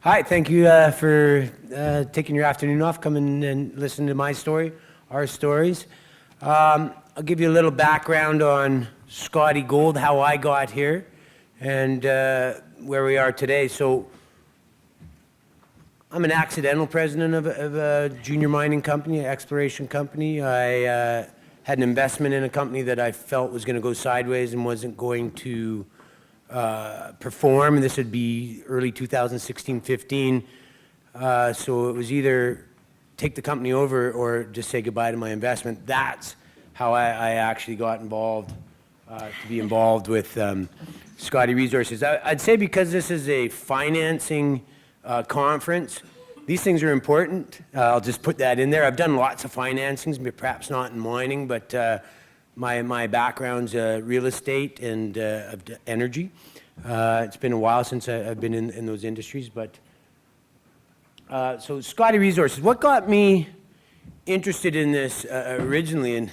Hi, thank you for taking your afternoon off, coming and listening to my story, our stories. I'll give you a little background on Scottie Gold, how I got here, and where we are today. So I'm an accidental president of a junior mining company, an exploration company. I had an investment in a company that I felt was going to go sideways and wasn't going to perform, and this would be early 2016-15. So it was either take the company over or just say goodbye to my investment. That's how I actually got involved, to be involved with Scottie Resources. I'd say because this is a financing conference, these things are important. I'll just put that in there. I've done lots of financings, perhaps not in mining, but my background's real estate and energy. It's been a while since I've been in those industries, but so Scottie Resources. What got me interested in this originally, and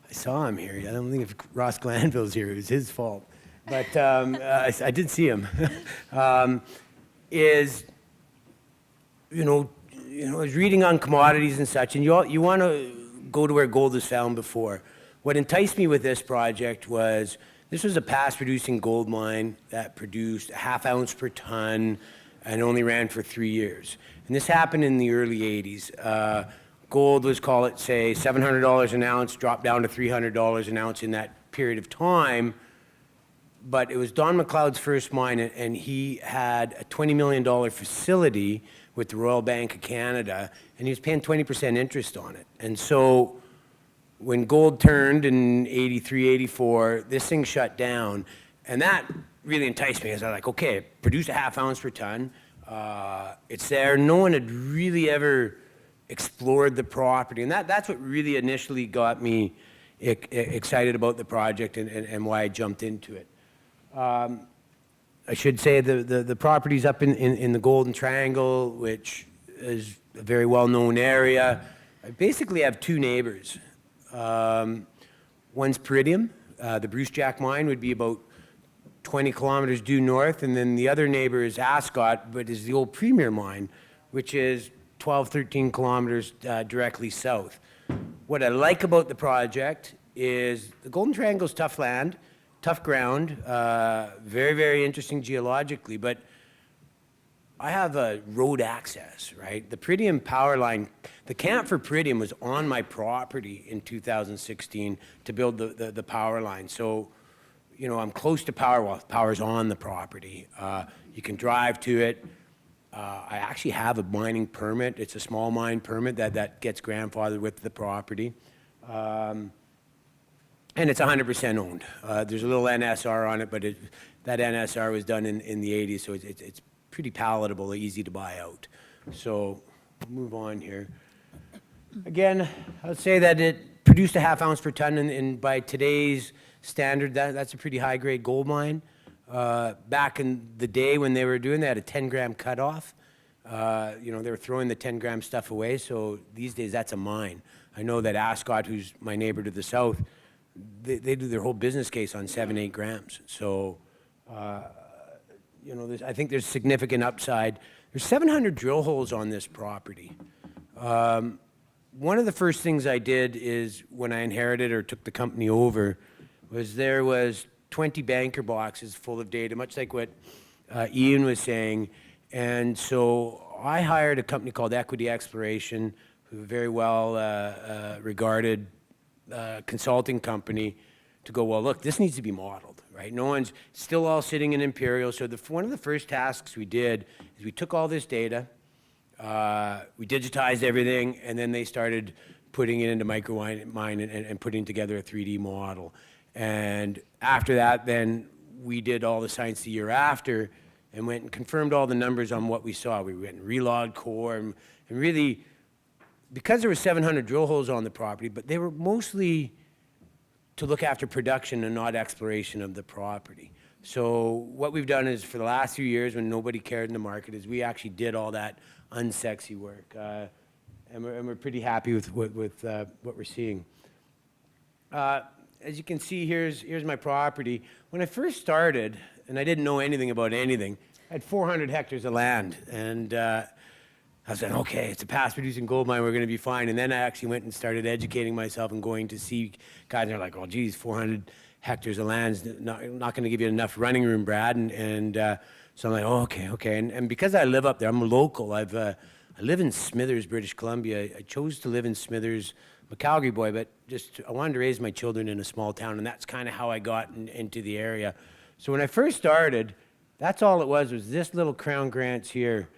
I saw him here. I don't think if Ross Glanville's here, it was his fault, but I did see him. Is I was reading on commodities and such, and you want to go to where gold is found before. What enticed me with this project was this was a past-producing gold mine that produced a half ounce per ton and only ran for 3 years. And this happened in the early 80s. Gold was, call it, say, $700 an ounce, dropped down to $300 an ounce in that period of time. But it was Don McLeod's first mine, and he had a $20 million facility with the Royal Bank of Canada, and he was paying 20% interest on it. And so when gold turned in 83, 84, this thing shut down, and that really enticed me. I was like, okay, produce a half ounce per ton. It's there. No one had really ever explored the property, and that's what really initially got me excited about the project and why I jumped into it. I should say the property's up in the Golden Triangle, which is a very well-known area. I basically have two neighbors. One's Peridium. The Bruce Jack mine would be about 20 kilometers due north, and then the other neighbor is Ascot, but is the old Premier mine, which is 12, 13 kilometers directly south. What I like about the project is the Golden Triangle's tough land, tough ground, very, very interesting geologically, but I have a road access, right? The Peridium power line, the camp for Peridium was on my property in 2016 to build the power line. So, I'm close to power. Well, power's on the property. You can drive to it. I actually have a mining permit. It's a small mine permit that gets grandfathered with the property. And it's 100% owned. There's a little NSR on it, but that NSR was done in the 80s, so it's pretty palatable, easy to buy out. So move on here. Again, I would say that it produced a half ounce per ton, and by today's standard, that's a pretty high-grade gold mine. Back in the day when they were doing that, a 10-gram cutoff. They were throwing the 10-gram stuff away, so these days that's a mine. I know that Ascot, who's my neighbor to the south, they do their whole business case on 7-8 grams. So, I think there's significant upside. There's 700 drill holes on this property. One of the first things I did is when I inherited or took the company over was there was 20 banker boxes full of data, much like what Ian was saying. And so I hired a company called Equity Exploration, who are a very well regarded consulting company, to go, well, look, this needs to be modeled, right? No one's still all sitting in Imperial. So one of the first tasks we did is we took all this data, we digitized everything, and then they started putting it into Micromine and putting together a 3D model. And after that, then we did all the science the year after and went and confirmed all the numbers on what we saw. We went and relogged core and really, because there were 700 drill holes on the property, but they were mostly to look after production and not exploration of the property. So what we've done is for the last few years when nobody cared in the market is we actually did all that unsexy work. And we're pretty happy with what we're seeing. As you can see, here's my property. When I first started, and I didn't know anything about anything, I had 400 hectares of land, and I was saying, okay, it's a past-producing gold mine, we're going to be fine. And then I actually went and started educating myself and going to see guys, and they're like, oh, geez, 400 hectares of land's not going to give you enough running room, Brad. So I'm like, oh, okay. And because I live up there, I'm a local. I live in Smithers, British Columbia. I chose to live in Smithers. I'm a Calgary boy, but just I wanted to raise my children in a small town, and that's kind of how I got into the area. So when I first started, that's all it was this little Crown Grants here.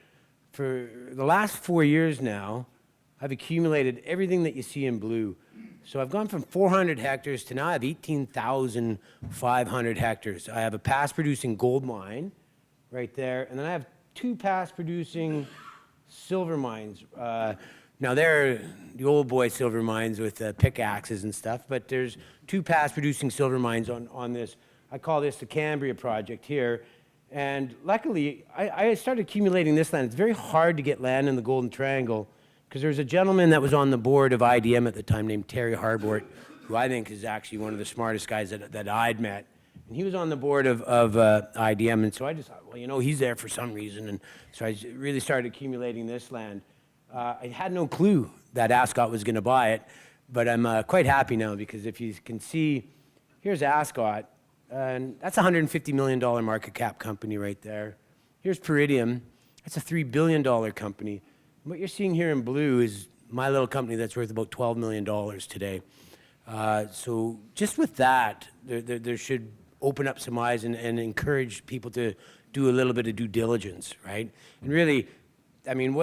For the last 4 years now, I've accumulated everything that you see in blue. So I've gone from 400 hectares to now I have 18,500 hectares. I have a past-producing gold mine right there, and then I have 2 past-producing silver mines. Now they're the old boy silver mines with pickaxes and stuff, but there's 2 past-producing silver mines on this. I call this the Cambria Project here. And luckily, I started accumulating this land. It's very hard to get land in the Golden Triangle because there's a gentleman that was on the board of IDM at the time named Terry Harbort, who I think is actually one of the smartest guys that I'd met. And he was on the board of IDM, and so I just thought, well, you know, he's there for some reason. And so I really started accumulating this land. I had no clue that Ascot was going to buy it, but I'm quite happy now because if you can see, here's Ascot. And that's a $150 million market cap company right there. Here's Peridium. That's a $3 billion company. And what you're seeing here in blue is my little company that's worth about $12 million today. So just with that, there should open up some eyes and encourage people to do a little bit of due diligence, right? And really, I mean,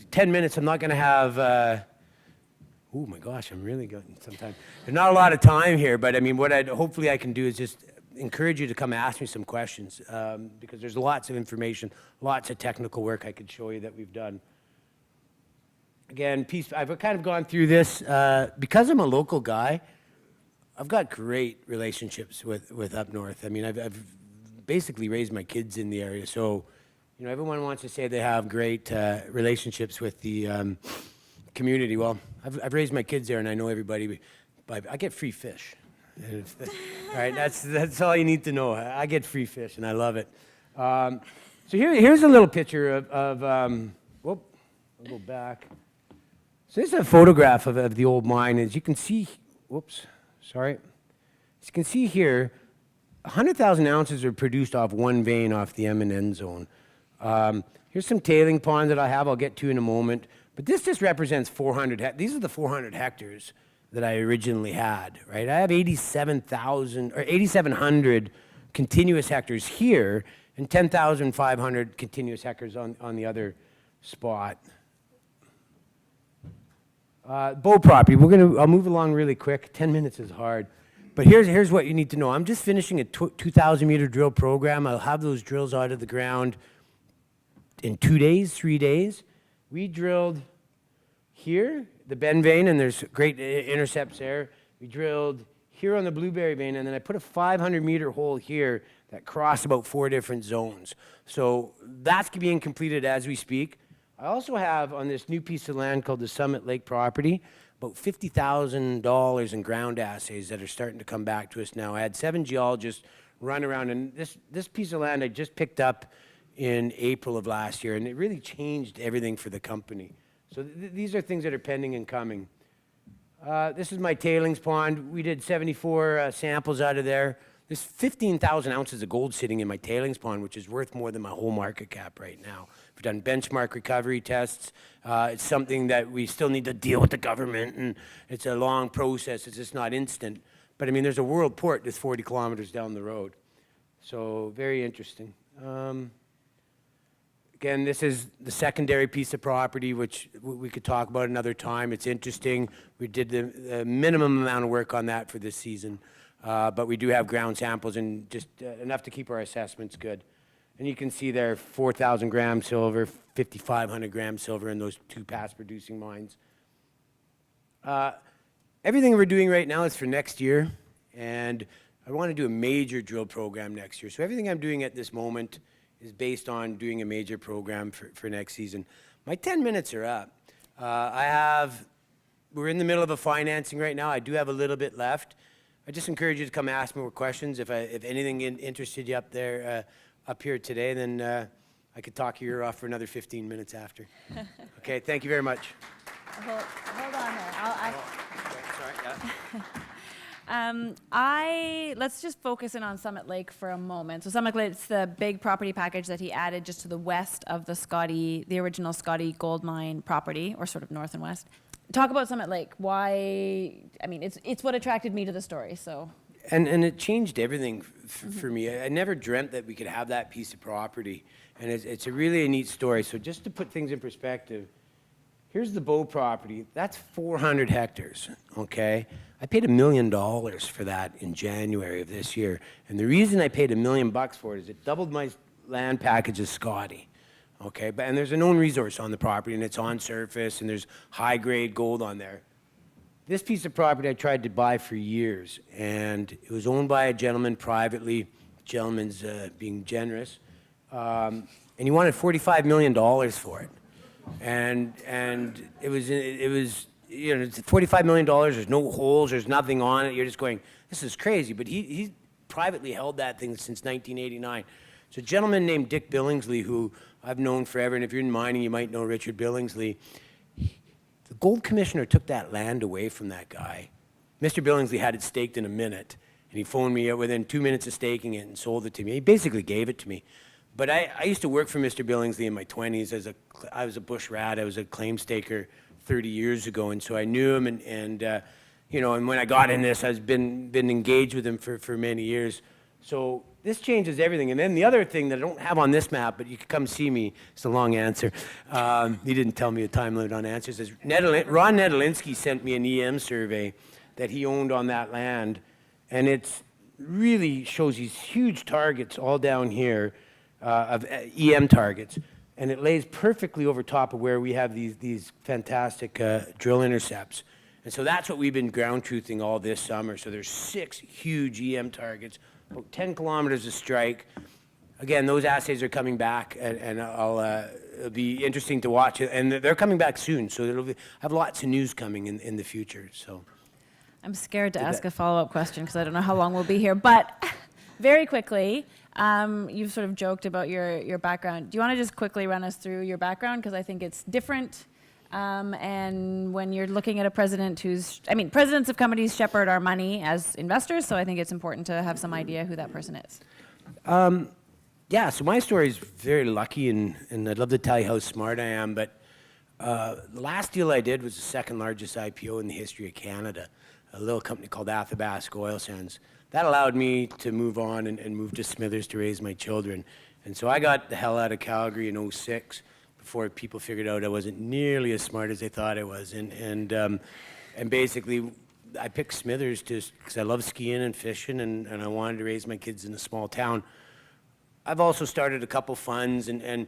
10 minutes, I'm not going to have, oh my gosh, I'm really going sometimes. There's not a lot of time here, but I mean, hopefully I can do is just encourage you to come ask me some questions because there's lots of information, lots of technical work I could show you that we've done. Again, I've kind of gone through this. Because I'm a local guy, I've got great relationships with up north. I mean, I've basically raised my kids in the area. So, you know, everyone wants to say they have great relationships with the community. Well, I've raised my kids there and I know everybody. I get free fish. All right, that's all you need to know. I get free fish, and I love it. So here's a little picture of whoop, I'll go back. So this is a photograph of the old mine. As you can see, whoops, sorry. As you can see here, 100,000 ounces are produced off one vein off the M&N zone. Here's some tailing ponds that I have. I'll get to in a moment. But this just represents 400. These are the 400 hectares that I originally had, right? I have 8,700 continuous hectares here and 10,500 continuous hectares on the other spot. Bow property, I'll move along really quick. 10 minutes is hard. But here's what you need to know. I'm just finishing a 2,000 meter drill program. I'll have those drills out of the ground in 2 days, 3 days. We drilled here, the Ben vein, and there's great intercepts there. We drilled here on the Blueberry vein, and then I put a 500-meter hole here that crossed about 4 different zones. So that's being completed as we speak. I also have on this new piece of land called the Summit Lake property, about $50,000 in ground assays that are starting to come back to us now. I had 7 geologists run around, and this piece of land I just picked up in April of last year, and it really changed everything for the company. So these are things that are pending and coming. This is my tailings pond. We did 74 samples out of there. There's 15,000 ounces of gold sitting in my tailings pond, which is worth more than my whole market cap right now. We've done benchmark recovery tests. It's something that we still need to deal with the government, and it's a long process. It's just not instant. But I mean, there's a world port that's 40 kilometers down the road. So very interesting. Again, this is the secondary piece of property, which we could talk about another time. It's interesting. We did the minimum amount of work on that for this season. But we do have ground samples and just enough to keep our assessments good. And you can see there 4,000 grams silver, 5,500 grams silver in those 2 past producing mines. Everything we're doing right now is for next year. And I want to do a major drill program next year. So everything I'm doing at this moment is based on doing a major program for next season. My 10 minutes are up. We're in the middle of a financing right now. I do have a little bit left. I just encourage you to come ask me more questions. If anything interested you up here today, then I could talk your ear off for another 15 minutes after. Okay, thank you very much. Hold on there. Sorry, Let's just focus in on Summit Lake for a moment. So Summit Lake's the big property package that he added just to the west of the original Scottie gold mine property, or sort of north and west. Talk about Summit Lake. Why? I mean, it's what attracted me to the story. So. And it changed everything for me. I never dreamt that we could have that piece of property, and it's a really neat story. So just to put things in perspective, here's the Bow property. That's 400 hectares, okay? I paid $1 million for that in January of this year. And the reason I paid $1 million for it is it doubled my land package as Scottie, okay? And there's a known resource on the property, and it's on surface, and there's high-grade gold on there. This piece of property I tried to buy for years, and it was owned by a gentleman privately. Gentleman's being generous. And he wanted $45 million for it. And it was you know, it's $45 million, there's no holes, there's nothing on it. You're just going, this is crazy. But he privately held that thing since 1989. So a gentleman named Dick Billingsley, who I've known forever, and if you're in mining, you might know Richard Billingsley. The gold commissioner took that land away from that guy. Mr. Billingsley had it staked in a minute, and he phoned me out within 2 minutes of staking it and sold it to me. He basically gave it to me. But I used to work for Mr. Billingsley in my 20s. I was a bush rat. I was a claim staker 30 years ago, and so I knew him. And you know, and when I got in this, I've been engaged with him for many years. So this changes everything. And then the other thing that I don't have on this map, but you can come see me. It's a long answer. He didn't tell me a time limit on answers. Is Ron Nedolinsky sent me an EM survey that he owned on that land, and it's really shows these huge targets all down here of EM targets, and it lays perfectly over top of where we have these fantastic drill intercepts. And so that's what we've been ground truthing all this summer. So there's 6 huge EM targets, about 10 kilometers of strike. Again, those assays are coming back, and it'll be interesting to watch. And they're coming back soon, so have lots of news coming in the future. So I'm scared to ask a follow-up question because I don't know how long we'll be here. But very quickly, you've sort of joked about your background. Do you want to just quickly run us through your background? Because I think it's different. And when you're looking at a president presidents of companies shepherd our money as investors, so I think it's important to have some idea who that person is. Yeah, so my story is very lucky, and I'd love to tell you how smart I am, but the last deal I did was the second largest IPO in the history of Canada, a little company called Athabasca Oil Sands. That allowed me to move on and move to Smithers to raise my children. And so I got the hell out of Calgary in 2006 before people figured out I wasn't nearly as smart as they thought I was. And basically, I picked Smithers just because I love skiing and fishing, and I wanted to raise my kids in a small town. I've also started a couple funds, and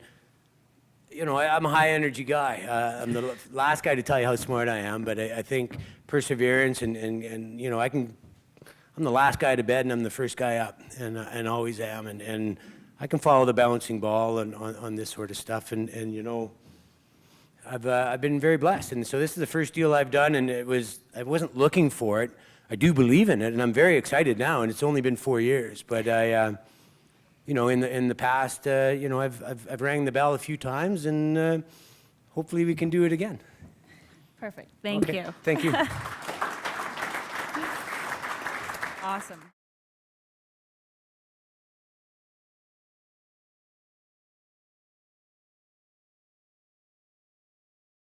you know, I'm a high energy guy. I'm the last guy to tell you how smart I am, but I think perseverance and you know, I'm the last guy to bed and I'm the first guy up, and always am, and I can follow the bouncing ball on this sort of stuff, and you know, I've been very blessed, and so this is the first deal I've done, and I wasn't looking for it. I do believe in it, and I'm very excited now, and it's only been 4 years, but you know, in the past, you know, I've rang the bell a few times, and hopefully we can do it again. Perfect. Thank you. Thank you. Awesome.